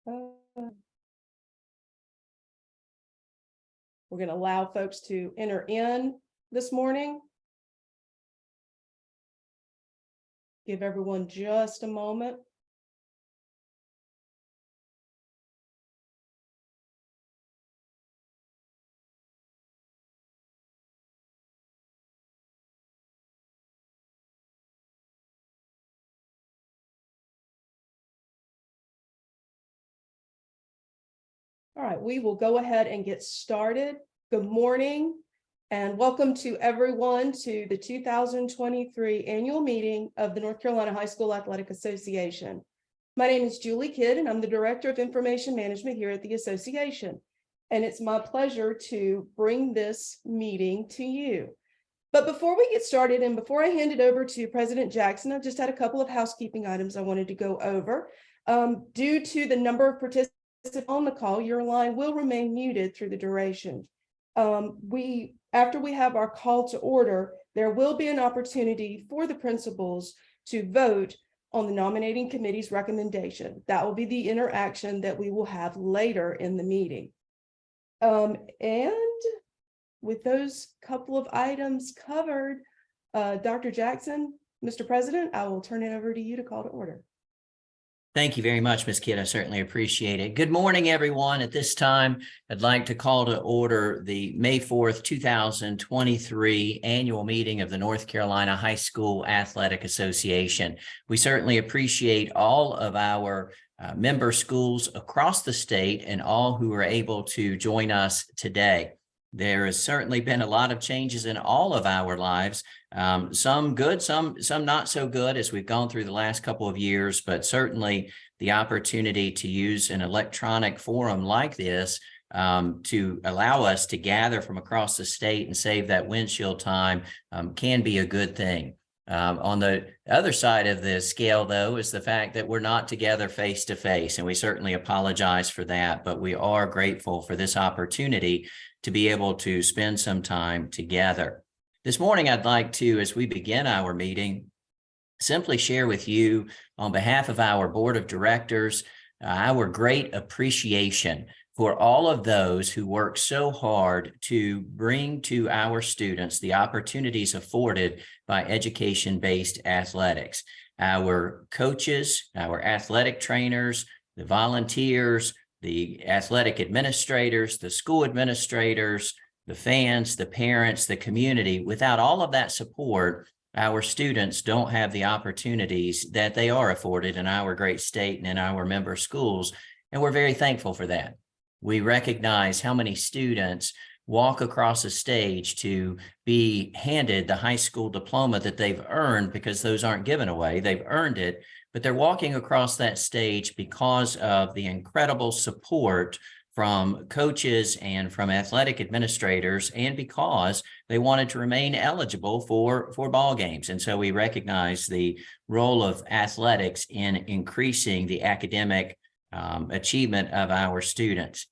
We're going to allow folks to enter in this morning. Give everyone just a moment. All right, we will go ahead and get started. Good morning and welcome to everyone to the 2023 annual meeting of the North Carolina High School Athletic Association. My name is Julie Kidd and I'm the Director of Information Management here at the association. And it's my pleasure to bring this meeting to you. But before we get started and before I hand it over to President Jackson, I just had a couple of housekeeping items I wanted to go over. Due to the number of participants on the call, your line will remain muted through the duration. After we have our call to order, there will be an opportunity for the principals to vote on the nominating committee's recommendation. That will be the interaction that we will have later in the meeting. And with those couple of items covered, Dr. Jackson, Mr. President, I will turn it over to you to call to order. Thank you very much, Ms. Kidd. I certainly appreciate it. Good morning, everyone. At this time, I'd like to call to order the May 4th, 2023 annual meeting of the North Carolina High School Athletic Association. We certainly appreciate all of our member schools across the state and all who are able to join us today. There has certainly been a lot of changes in all of our lives, some good, some not so good as we've gone through the last couple of years, but certainly the opportunity to use an electronic forum like this to allow us to gather from across the state and save that windshield time can be a good thing. On the other side of the scale, though, is the fact that we're not together face to face, and we certainly apologize for that, but we are grateful for this opportunity to be able to spend some time together. This morning, I'd like to, as we begin our meeting, simply share with you on behalf of our board of directors, our great appreciation for all of those who work so hard to bring to our students the opportunities afforded by education-based athletics. Our coaches, our athletic trainers, the volunteers, the athletic administrators, the school administrators, the fans, the parents, the community. Without all of that support, our students don't have the opportunities that they are afforded in our great state and in our member schools, and we're very thankful for that. We recognize how many students walk across a stage to be handed the high school diploma that they've earned, because those aren't given away, they've earned it, but they're walking across that stage because of the incredible support from coaches and from athletic administrators, and because they wanted to remain eligible for ball games. And so we recognize the role of athletics in increasing the academic achievement of our students.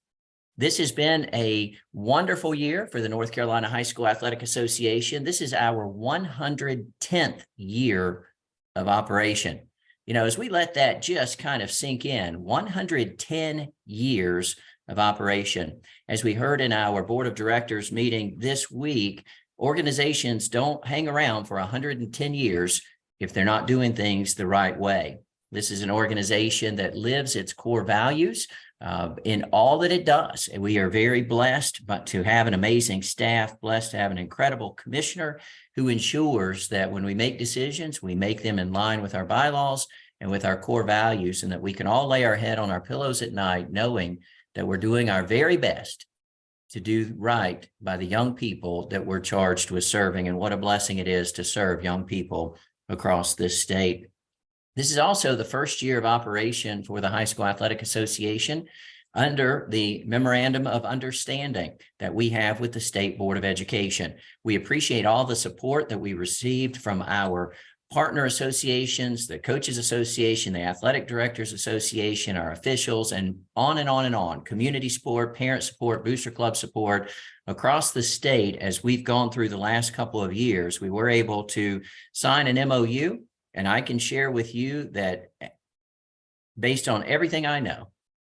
This has been a wonderful year for the North Carolina High School Athletic Association. This is our 110th year of operation. You know, as we let that just kind of sink in, 110 years of operation. As we heard in our board of directors meeting this week, organizations don't hang around for 110 years if they're not doing things the right way. This is an organization that lives its core values in all that it does. And we are very blessed to have an amazing staff, blessed to have an incredible commissioner who ensures that when we make decisions, we make them in line with our bylaws and with our core values, and that we can all lay our head on our pillows at night knowing that we're doing our very best to do right by the young people that we're charged with serving. And what a blessing it is to serve young people across this state. This is also the first year of operation for the High School Athletic Association under the Memorandum of Understanding that we have with the State Board of Education. We appreciate all the support that we received from our partner associations, the Coaches Association, the Athletic Directors Association, our officials, and on and on and on. Community support, parent support, booster club support across the state. As we've gone through the last couple of years, we were able to sign an MOU, and I can share with you that based on everything I know,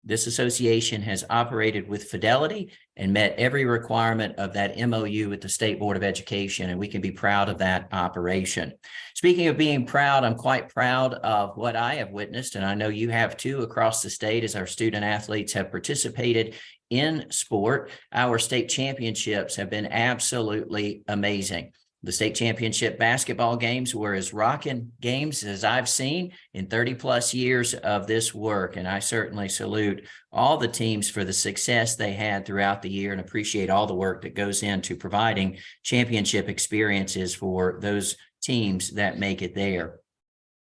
This association has operated with fidelity and met every requirement of that MOU with the State Board of Education, and we can be proud of that operation. Speaking of being proud, I'm quite proud of what I have witnessed, and I know you have too, across the state as our student athletes have participated in sport. Our state championships have been absolutely amazing. The state championship basketball games were as rocking games as I've seen in 30 plus years of this work. And I certainly salute all the teams for the success they had throughout the year and appreciate all the work that goes into providing championship experiences for those teams that make it there.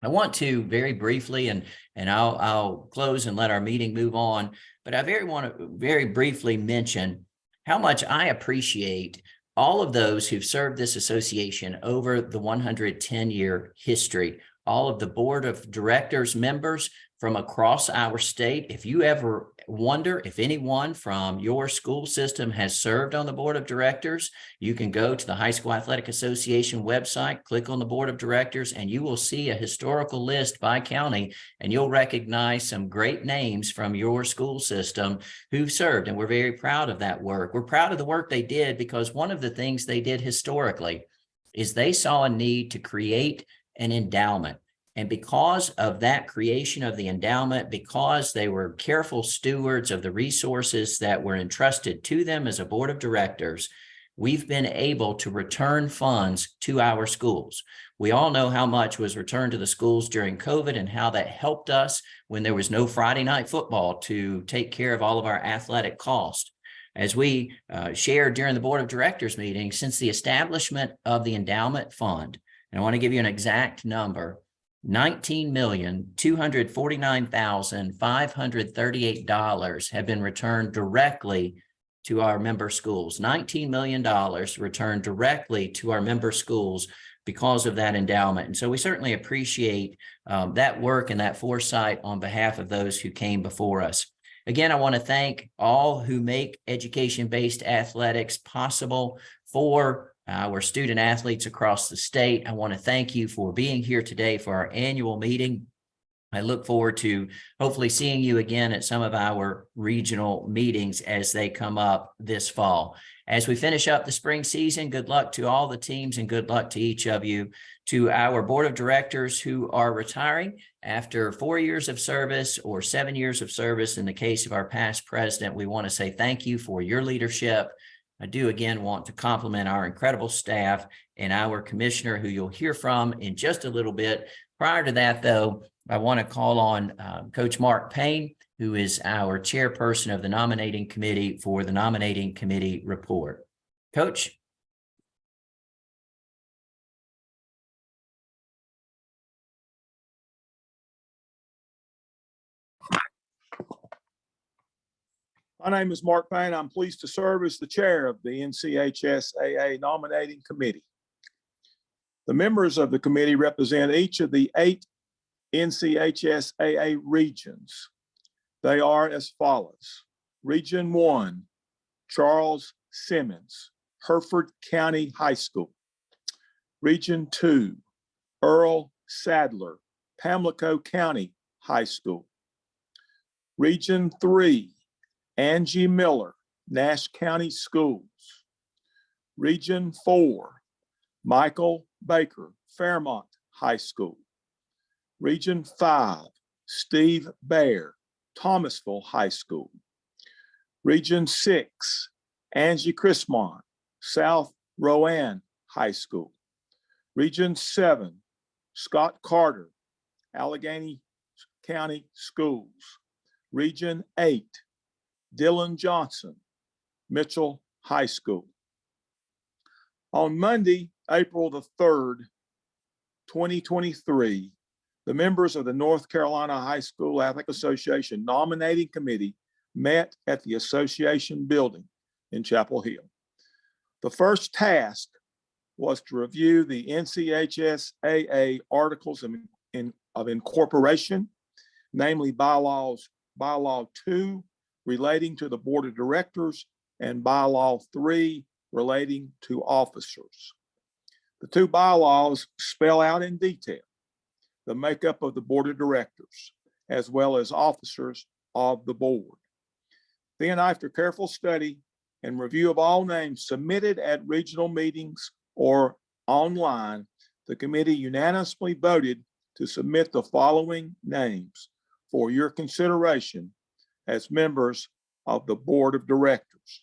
I want to very briefly, and I'll close and let our meeting move on, but I want to very briefly mention how much I appreciate all of those who've served this association over the 110-year history, all of the board of directors members from across our state. If you ever wonder if anyone from your school system has served on the board of directors, you can go to the High School Athletic Association website, click on the board of directors, and you will see a historical list by county, and you'll recognize some great names from your school system who've served. And we're very proud of that work. We're proud of the work they did because one of the things they did historically is they saw a need to create an endowment. And because of that creation of the endowment, because they were careful stewards of the resources that were entrusted to them as a board of directors, we've been able to return funds to our schools. We all know how much was returned to the schools during COVID and how that helped us when there was no Friday night football to take care of all of our athletic costs. As we shared during the board of directors meeting, since the establishment of the endowment fund, and I want to give you an exact number, $19,249,538 have been returned directly to our member schools. $19 million returned directly to our member schools because of that endowment. And so we certainly appreciate that work and that foresight on behalf of those who came before us. Again, I want to thank all who make education-based athletics possible for our student athletes across the state. I want to thank you for being here today for our annual meeting. I look forward to hopefully seeing you again at some of our regional meetings as they come up this fall. As we finish up the spring season, good luck to all the teams and good luck to each of you. To our board of directors who are retiring after 4 years of service or 7 years of service, in the case of our past president, we want to say thank you for your leadership. I do again want to compliment our incredible staff and our commissioner, who you'll hear from in just a little bit. Prior to that, though, I want to call on Coach Mark Payne, who is our chairperson of the nominating committee for the nominating committee report. Coach. My name is Mark Payne. I'm pleased to serve as the chair of the NCHSAA nominating committee. The members of the committee represent each of the 8 NCHSAA regions. They are as follows. Region 1, Charles Simmons, Hereford County High School. Region 2, Earl Sadler, Pamlico County High School. Region 3, Angie Miller, Nash County Schools. Region 4, Michael Baker, Fairmont High School. Region 5, Steve Baer, Thomasville High School. Region 6, Angie Chrismont, South Rowan High School. Region 7, Scott Carter, Allegheny County Schools. Region 8, Dylan Johnson, Mitchell High School. On Monday, April the 3rd, 2023, the members of the North Carolina High School Athletic Association nominating committee met at the association building in Chapel Hill. The first task was to review the NCHSAA articles of incorporation, namely Bylaw 2 relating to the board of directors and Bylaw 3 relating to officers. The 2 bylaws spell out in detail the makeup of the board of directors, as well as officers of the board. Then, after careful study and review of all names submitted at regional meetings or online, the committee unanimously voted to submit the following names for your consideration as members of the board of directors.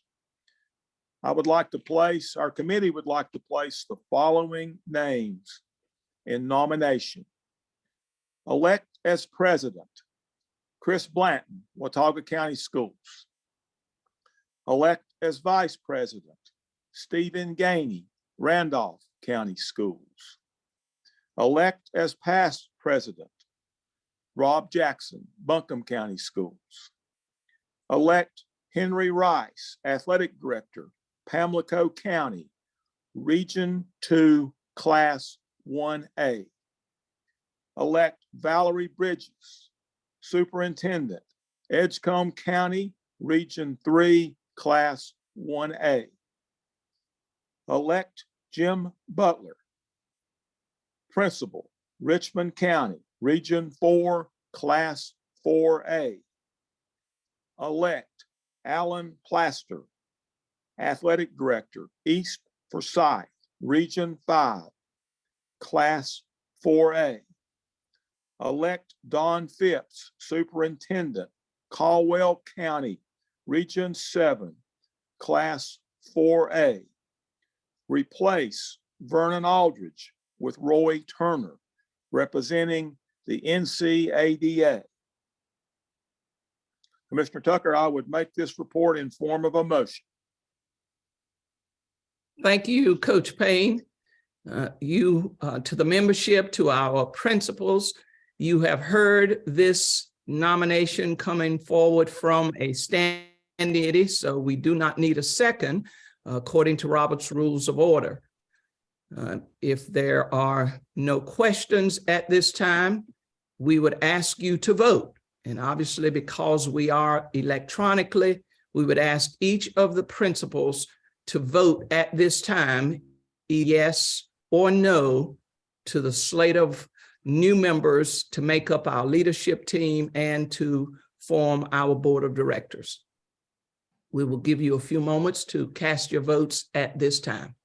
Our committee would like to place the following names in nomination. Elect as president, Chris Blanton, Watauga County Schools. Elect as vice president, Stephen Gainey, Randolph County Schools. Elect as past president, Rob Jackson, Buncombe County Schools. Elect Henry Rice, athletic director, Pamlico County, Region 2, Class 1A. Elect Valerie Bridges, superintendent, Edgecombe County, Region 3, Class 1A. Elect Jim Butler, principal, Richmond County, Region 4, Class 4A. Elect Alan Plaster, athletic director, East Forsyth, Region 5, Class 4A. Elect Don Phipps, superintendent, Caldwell County, Region 7, Class 4A. Replace Vernon Aldridge with Roy Turner, representing the NCADA. Commissioner Tucker, I would make this report in form of a motion. Thank you, Coach Payne. To the membership, to our principals, you have heard this nomination coming forward from a standing committee, so we do not need a second according to Robert's Rules of Order. If there are no questions at this time, we would ask you to vote. And obviously, because we are electronically, we would ask each of the principals to vote at this time, yes or no, to the slate of new members to make up our leadership team and to form our board of directors. We will give you a few moments to cast your votes at this time.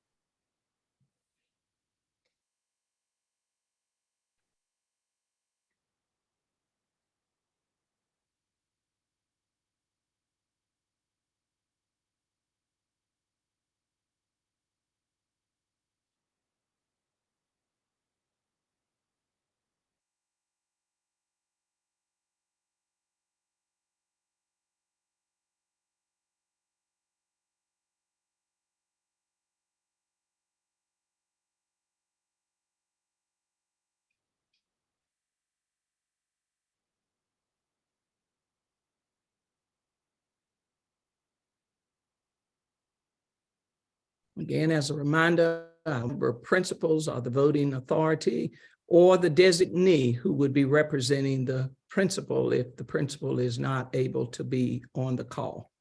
Again, as a reminder, our principals are the voting authority or the designee who would be representing the principal if the principal is not able to be on the call.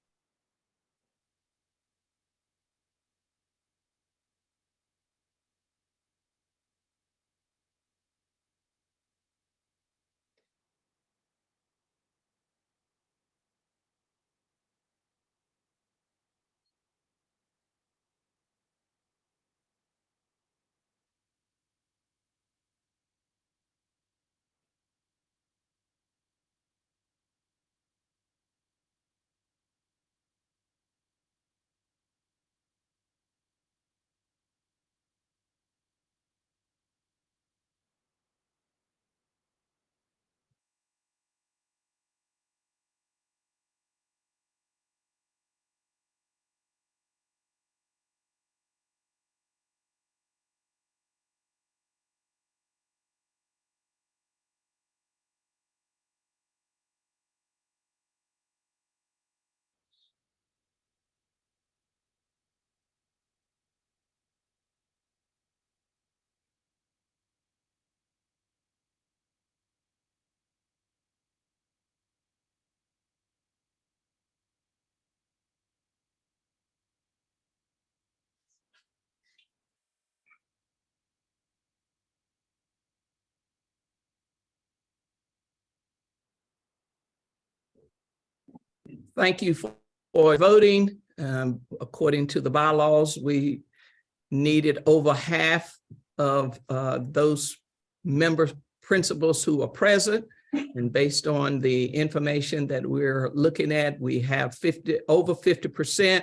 Thank you for voting. According to the bylaws, we needed over half of those member principals who are present. And based on the information that we're looking at, we have over 50%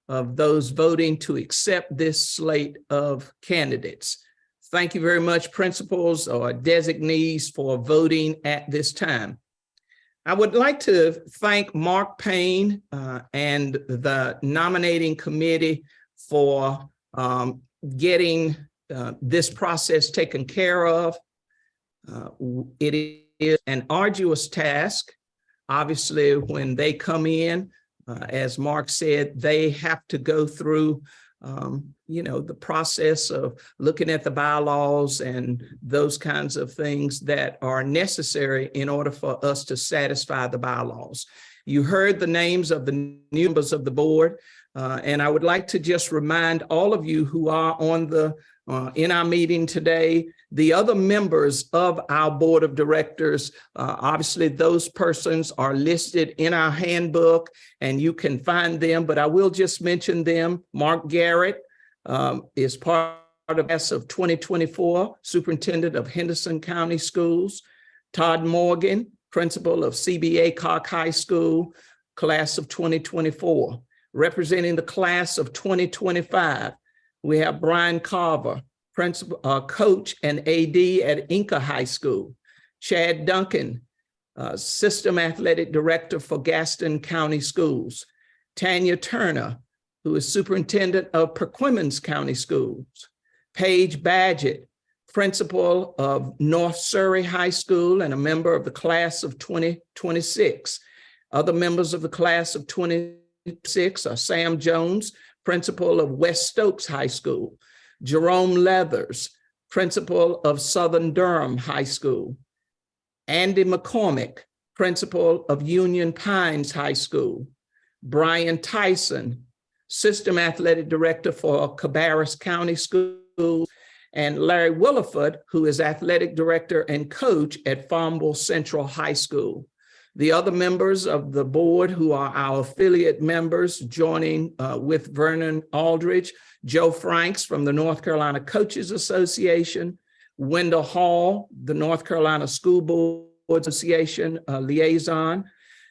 of those voting to accept this slate of candidates. Thank you very much, principals or designees, for voting at this time. I would like to thank Mark Payne and the nominating committee for getting this process taken care of. It is an arduous task. Obviously, when they come in, as Mark said, they have to go through the process of looking at the bylaws and those kinds of things that are necessary in order for us to satisfy the bylaws. You heard the names of the new members of the board, and I would like to just remind all of you who are on the in our meeting today, the other members of our board of directors, obviously those persons are listed in our handbook and you can find them, but I will just mention them. Mark Garrett is part of the class of 2024, superintendent of Henderson County Schools. Todd Morgan, principal of CBA Cock High School, class of 2024. Representing the class of 2025, we have Brian Carver, principal, coach and AD at Inca High School. Chad Duncan, system athletic director for Gaston County Schools. Tanya Turner, who is superintendent of Perquimans County Schools. Paige Badgett, principal of North Surrey High School and a member of the class of 2026. Other members of the class of 26 are Sam Jones, principal of West Stokes High School. Jerome Leathers, principal of Southern Durham High School. Andy McCormick, principal of Union Pines High School. Brian Tyson, system athletic director for Cabarrus County Schools. And Larry Williford, who is athletic director and coach at Farmville Central High School. The other members of the board who are our affiliate members joining with Vernon Aldridge, Joe Franks from the North Carolina Coaches Association, Wendell Hall, the North Carolina School Board Association liaison,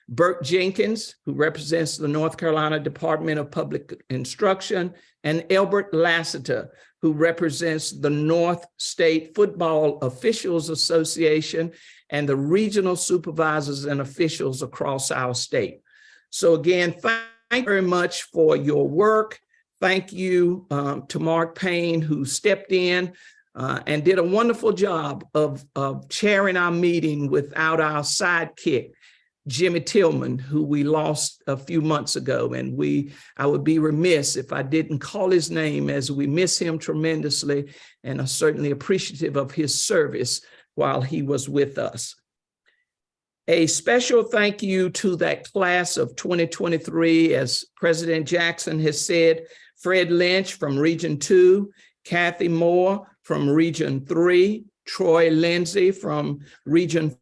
Burt Jenkins, who represents the North Carolina Department of Public Instruction, and Elbert Lassiter, who represents the North State Football Officials Association and the regional supervisors and officials across our state. So again, thank you very much for your work. Thank you to Mark Payne, who stepped in and did a wonderful job of chairing our meeting without our sidekick, Jimmy Tillman, who we lost a few months ago. And I would be remiss if I didn't call his name, as we miss him tremendously and are certainly appreciative of his service while he was with us. A special thank you to that class of 2023, as President Jackson has said, Fred Lynch from Region 2, Kathy Moore from Region 3, Troy Lindsay from Region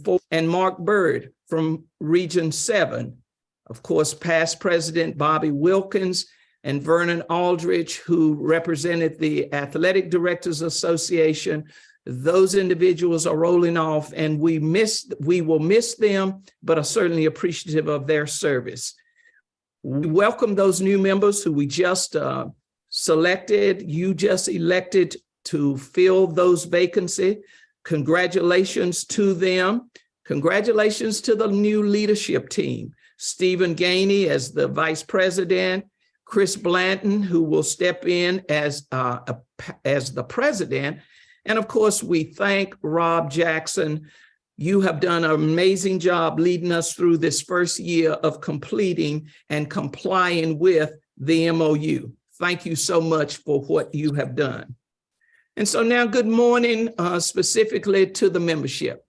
4, and Mark Bird from Region 7. Of course, past President Bobby Wilkins and Vernon Aldridge, who represented the Athletic Directors Association. Those individuals are rolling off, and we will miss them, but are certainly appreciative of their service. We welcome those new members who we just selected. You just elected to fill those vacancies. Congratulations to them. Congratulations to the new leadership team. Stephen Gainey as the vice president, Chris Blanton, who will step in as the president. And of course, we thank Rob Jackson. You have done an amazing job leading us through this first year of completing and complying with the MOU. Thank you so much for what you have done. And so now, good morning, specifically to the membership.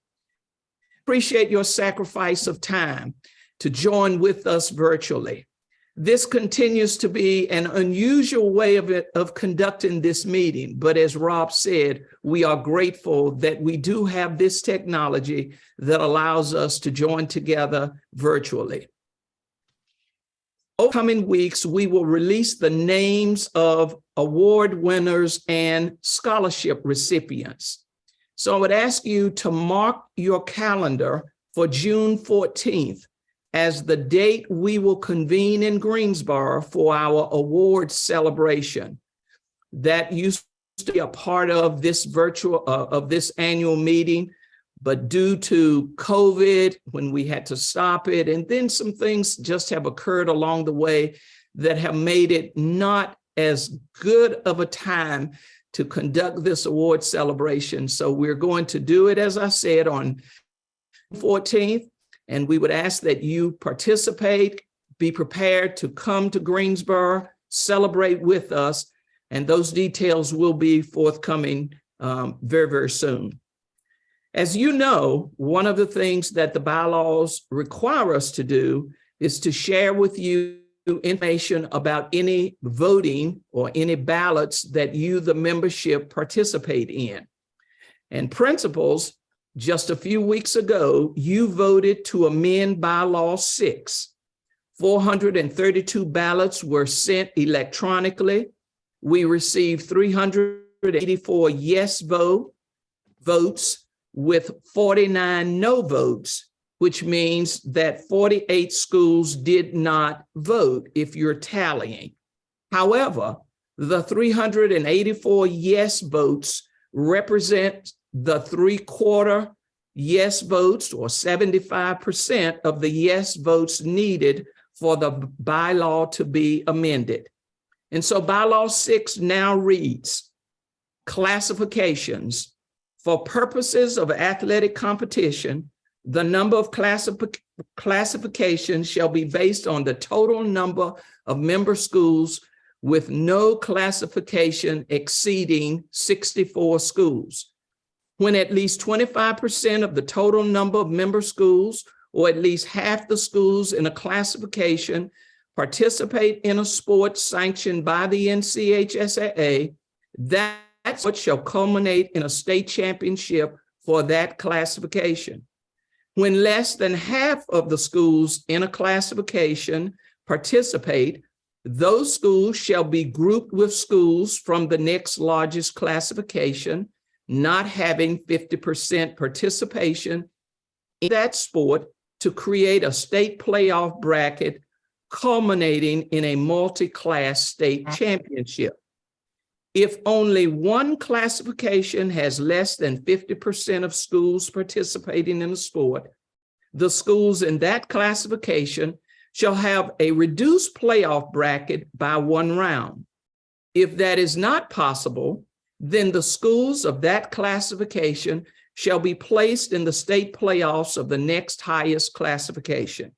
Appreciate your sacrifice of time to join with us virtually. This continues to be an unusual way of conducting this meeting, but as Rob said, we are grateful that we do have this technology that allows us to join together virtually. Coming weeks, we will release the names of award winners and scholarship recipients. So I would ask you to mark your calendar for June 14th as the date we will convene in Greensboro for our awards celebration. That used to be a part of this annual meeting, but due to COVID, when we had to stop it, and then some things just have occurred along the way that have made it not as good of a time to conduct this award celebration. So we're going to do it, as I said, on 14th, and we would ask that you participate, be prepared to come to Greensboro, celebrate with us, and those details will be forthcoming very, very soon. As you know, one of the things that the bylaws require us to do is to share with you information about any voting or any ballots that you, the membership, participate in. And principals, just a few weeks ago, you voted to amend bylaw 6. 432 ballots were sent electronically. We received 384 yes votes with 49 no votes, which means that 48 schools did not vote if you're tallying. However, the 384 yes votes represent the 3/4 yes votes, or 75% of the yes votes needed for the bylaw to be amended. And so bylaw 6 now reads, classifications. For purposes of athletic competition, the number of classifications shall be based on the total number of member schools, with no classification exceeding 64 schools. When at least 25% of the total number of member schools, or at least half the schools in a classification, participate in a sport sanctioned by the NCHSAA, that's what shall culminate in a state championship for that classification. When less than half of the schools in a classification participate, those schools shall be grouped with schools from the next largest classification, not having 50% participation in that sport, to create a state playoff bracket culminating in a multi-class state championship. If only one classification has less than 50% of schools participating in the sport, the schools in that classification shall have a reduced playoff bracket by 1 round. If that is not possible, then the schools of that classification shall be placed in the state playoffs of the next highest classification.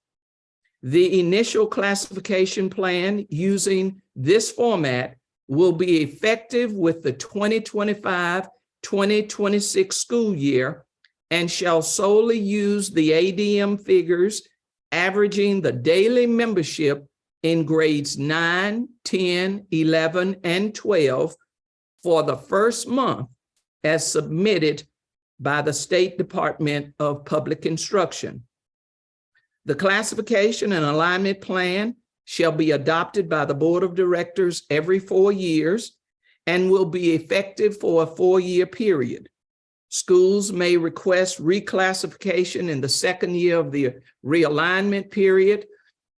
The initial classification plan using this format will be effective with the 2025-2026 school year and shall solely use the ADM figures averaging the daily membership in grades 9, 10, 11, and 12 for the first month as submitted by the State Department of Public Instruction. The classification and alignment plan shall be adopted by the Board of Directors every 4 years and will be effective for a 4-year period. Schools may request reclassification in the second year of the realignment period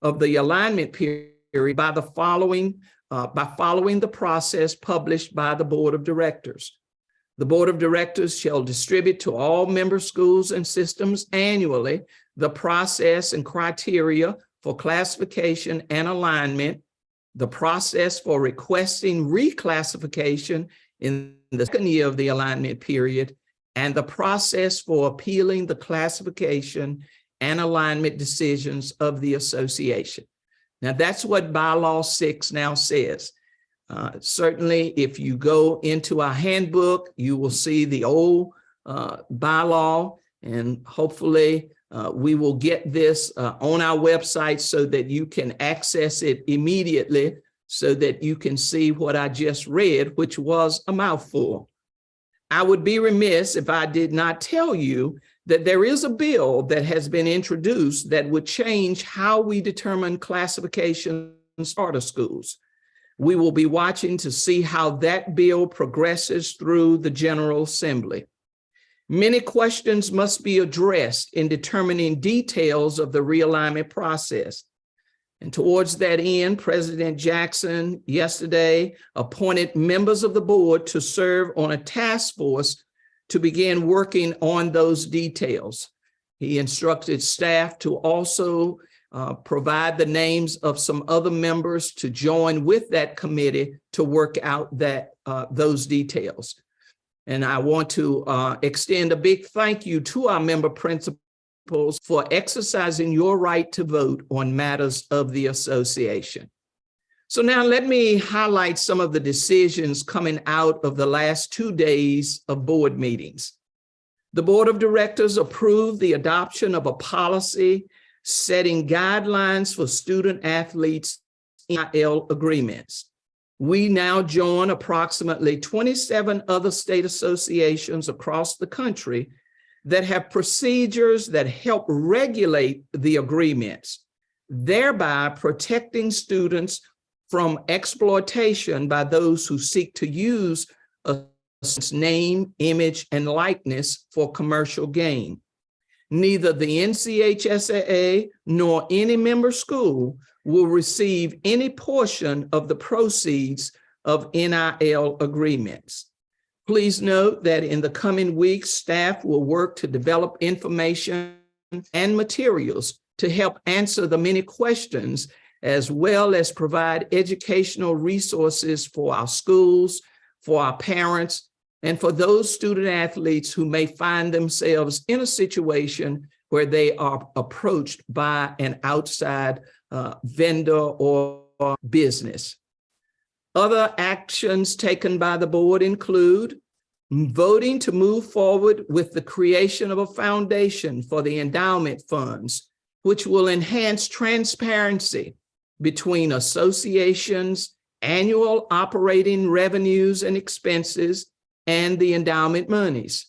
of the alignment period by following the process published by the Board of Directors. The Board of Directors shall distribute to all member schools and systems annually the process and criteria for classification and alignment, the process for requesting reclassification in the second year of the alignment period, and the process for appealing the classification and alignment decisions of the association. Now, that's what bylaw 6 now says. Certainly, if you go into our handbook, you will see the old bylaw, and hopefully we will get this on our website so that you can access it immediately, so that you can see what I just read, which was a mouthful. I would be remiss if I did not tell you that there is a bill that has been introduced that would change how we determine classifications charter schools. We will be watching to see how that bill progresses through the General Assembly. Many questions must be addressed in determining details of the realignment process. And towards that end, President Jackson yesterday appointed members of the board to serve on a task force to begin working on those details. He instructed staff to also provide the names of some other members to join with that committee to work out those details. And I want to extend a big thank you to our member principals for exercising your right to vote on matters of the association. So now let me highlight some of the decisions coming out of the last 2 days of board meetings. The board of directors approved the adoption of a policy setting guidelines for student athletes NIL agreements. We now join approximately 27 other state associations across the country that have procedures that help regulate the agreements, thereby protecting students from exploitation by those who seek to use a name, image, and likeness for commercial gain. Neither the NCHSAA nor any member school will receive any portion of the proceeds of NIL agreements. Please note that in the coming weeks, staff will work to develop information and materials to help answer the many questions, as well as provide educational resources for our schools, for our parents, and for those student athletes who may find themselves in a situation where they are approached by an outside vendor or business. Other actions taken by the board include voting to move forward with the creation of a foundation for the endowment funds, which will enhance transparency between associations' annual operating revenues and expenses and the endowment monies.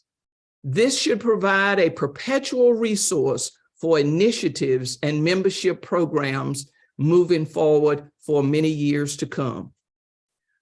This should provide a perpetual resource for initiatives and membership programs moving forward for many years to come.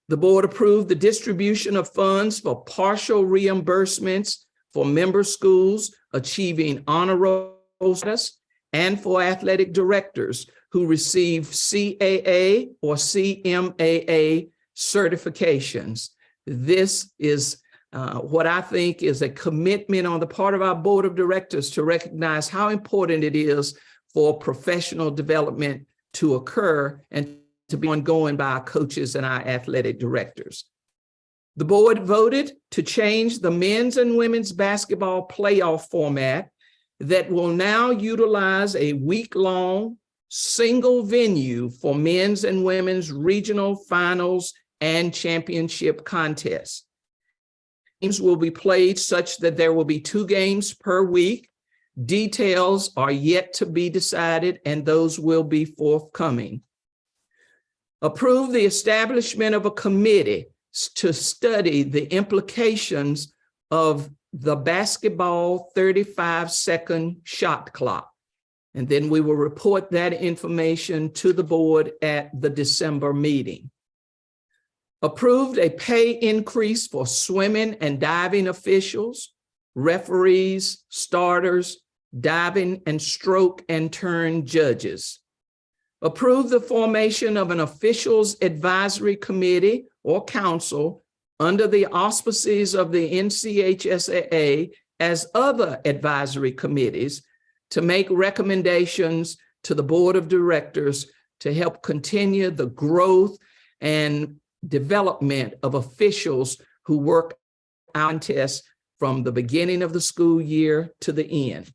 The board approved the distribution of funds for partial reimbursements for member schools achieving honor roll status and for athletic directors who receive CAA or CMAA certifications. This is what I think is a commitment on the part of our board of directors to recognize how important it is for professional development to occur and to be ongoing by our coaches and our athletic directors. The board voted to change the men's and women's basketball playoff format that will now utilize a week-long single venue for men's and women's regional finals and championship contests. Games will be played such that there will be 2 games per week. Details are yet to be decided, and those will be forthcoming. Approve the establishment of a committee to study the implications of the basketball 35-second shot clock. And then we will report that information to the board at the December meeting. Approved a pay increase for swimming and diving officials, referees, starters, diving and stroke and turn judges. Approved the formation of an officials advisory committee or council under the auspices of the NCHSAA as other advisory committees to make recommendations to the board of directors to help continue the growth and development of officials who work contests from the beginning of the school year to the end.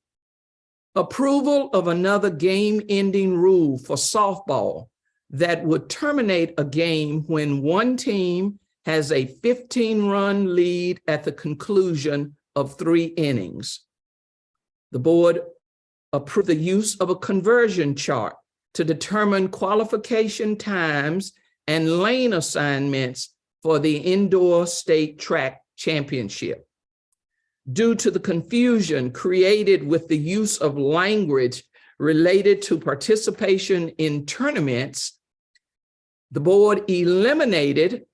Approval of another game-ending rule for softball that would terminate a game when one team has a 15-run lead at the conclusion of 3 innings. The board approved the use of a conversion chart to determine qualification times and lane assignments for the indoor state track championship. due to the confusion created with the use of language related to participation in tournaments, the board eliminated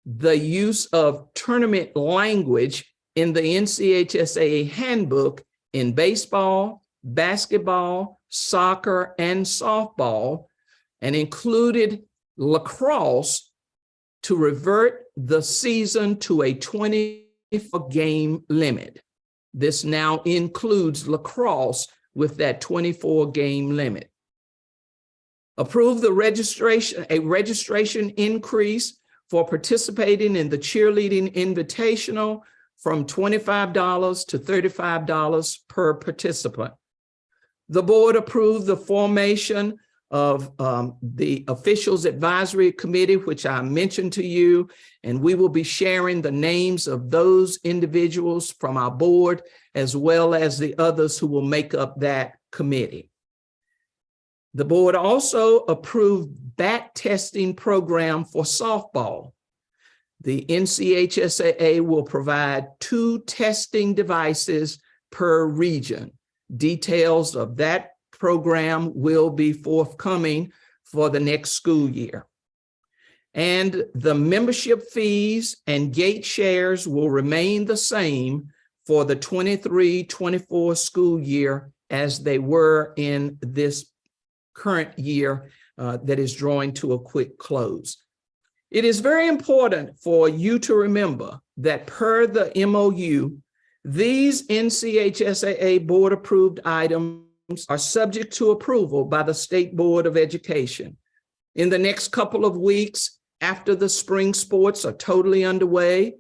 the use of tournament language in the NCHSAA handbook in baseball, basketball, soccer, and softball, and included lacrosse to revert the season to a 24-game limit. This now includes lacrosse with that 24-game limit. Approve the registration increase for participating in the cheerleading invitational from $25 to $35 per participant. The board approved the formation of the Officials Advisory Committee, which I mentioned to you, and we will be sharing the names of those individuals from our board, as well as the others who will make up that committee. The board also approved bat testing program for softball. The NCHSAA will provide 2 testing devices per region. Details of that program will be forthcoming for the next school year. And the membership fees and gate shares will remain the same for the 23-24 school year as they were in this current year that is drawing to a quick close. It is very important for you to remember that per the MOU, these NCHSAA board approved items are subject to approval by the State Board of Education. In the next couple of weeks, after the spring sports are totally underway,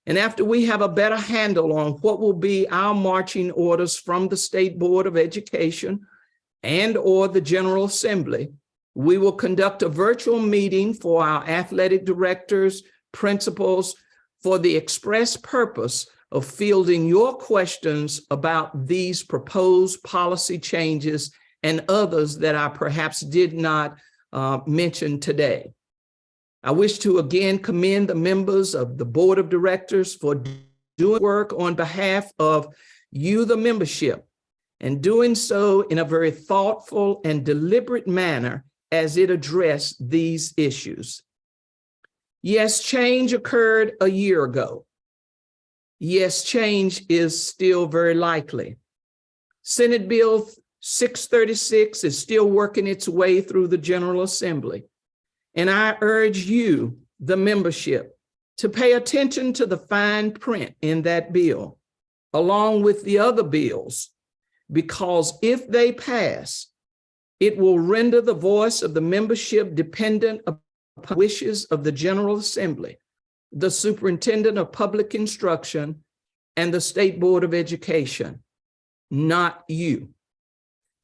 and after we have a better handle on what will be our marching orders from the State Board of Education and or the General Assembly, we will conduct a virtual meeting for our athletic directors, principals, for the express purpose of fielding your questions about these proposed policy changes and others that I perhaps did not mention today. I wish to again commend the members of the Board of Directors for doing work on behalf of you, the membership, and doing so in a very thoughtful and deliberate manner as it addressed these issues. Yes, change occurred a year ago. Yes, change is still very likely. Senate Bill 636 is still working its way through the General Assembly. And I urge you, the membership, to pay attention to the fine print in that bill, along with the other bills, because if they pass, it will render the voice of the membership dependent upon wishes of the General Assembly, the Superintendent of Public Instruction, and the State Board of Education, not you.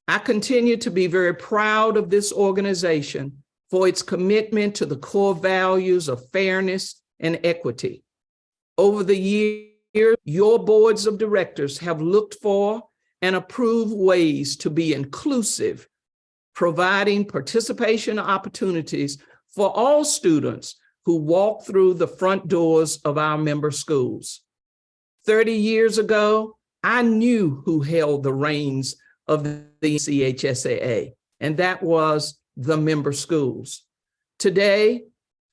I continue to be very proud of this organization for its commitment to the core values of fairness and equity. Over the years, your boards of directors have looked for and approved ways to be inclusive, providing participation opportunities for all students who walk through the front doors of our member schools. 30 years ago, I knew who held the reins of the NCHSAA, and that was the member schools. Today,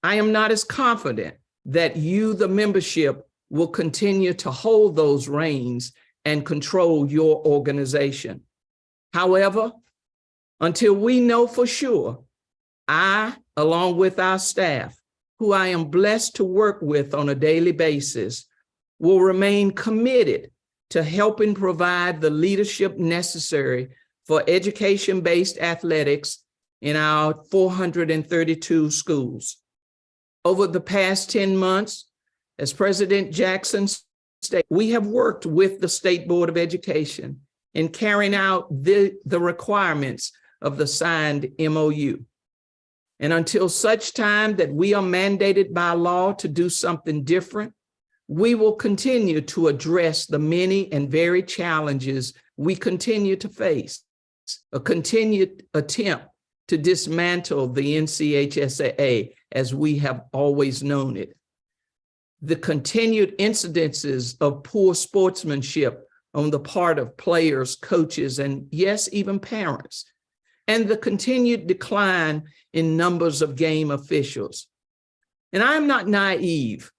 I am not as confident that you, the membership, will continue to hold those reins and control your organization. However, until we know for sure, I, along with our staff, who I am blessed to work with on a daily basis, will remain committed to helping provide the leadership necessary for education-based athletics in our 432 schools. Over the past 10 months, as President Jackson stated, we have worked with the State Board of Education in carrying out the requirements of the signed MOU. And until such time that we are mandated by law to do something different, we will continue to address the many and varied challenges we continue to face, a continued attempt to dismantle the NCHSAA as we have always known it. the continued incidences of poor sportsmanship on the part of players, coaches, and yes, even parents, and the continued decline in numbers of game officials. And I'm not naive.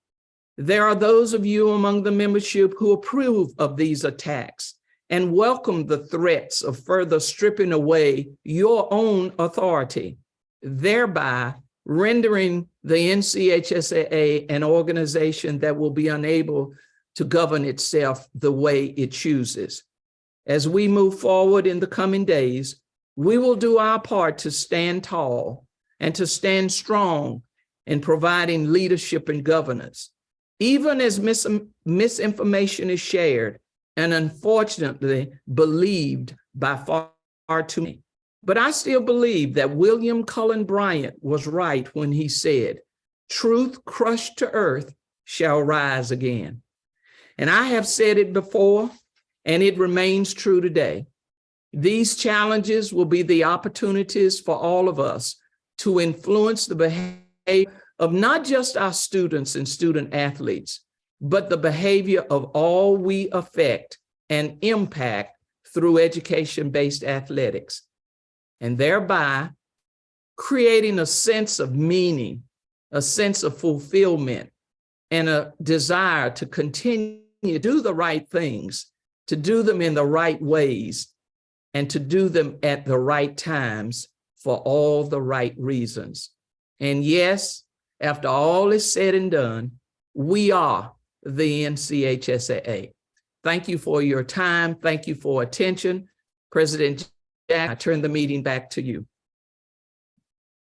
There are those of you among the membership who approve of these attacks and welcome the threats of further stripping away your own authority, thereby rendering the NCHSAA an organization that will be unable to govern itself the way it chooses. As we move forward in the coming days, we will do our part to stand tall and to stand strong in providing leadership and governance, even as misinformation is shared and unfortunately believed by far too many. But I still believe that William Cullen Bryant was right when he said, "Truth crushed to earth shall rise again." And I have said it before, and it remains true today. These challenges will be the opportunities for all of us to influence the behavior of not just our students and student athletes, but the behavior of all we affect and impact through education-based athletics, and thereby creating a sense of meaning, a sense of fulfillment, and a desire to continue to do the right things, to do them in the right ways, and to do them at the right times for all the right reasons. And yes, after all is said and done, we are the NCHSAA. Thank you for your time. Thank you for attention. President Jack, I turn the meeting back to you.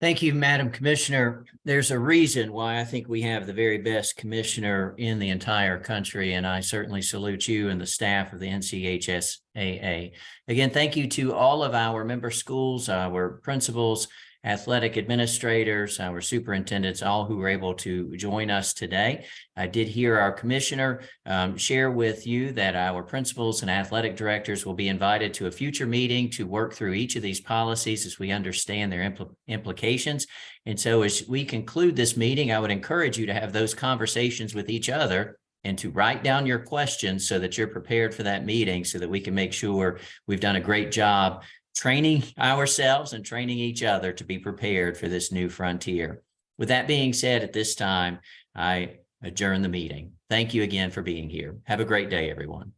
Thank you, Madam Commissioner. There's a reason why I think we have the very best commissioner in the entire country, and I certainly salute you and the staff of the NCHSAA. Again, thank you to all of our member schools, our principals, athletic administrators, our superintendents, all who were able to join us today. I did hear our commissioner share with you that our principals and athletic directors will be invited to a future meeting to work through each of these policies as we understand their implications. And so as we conclude this meeting, I would encourage you to have those conversations with each other and to write down your questions so that you're prepared for that meeting so that we can make sure we've done a great job training ourselves and training each other to be prepared for this new frontier. With that being said, at this time, I adjourn the meeting. Thank you again for being here. Have a great day, everyone.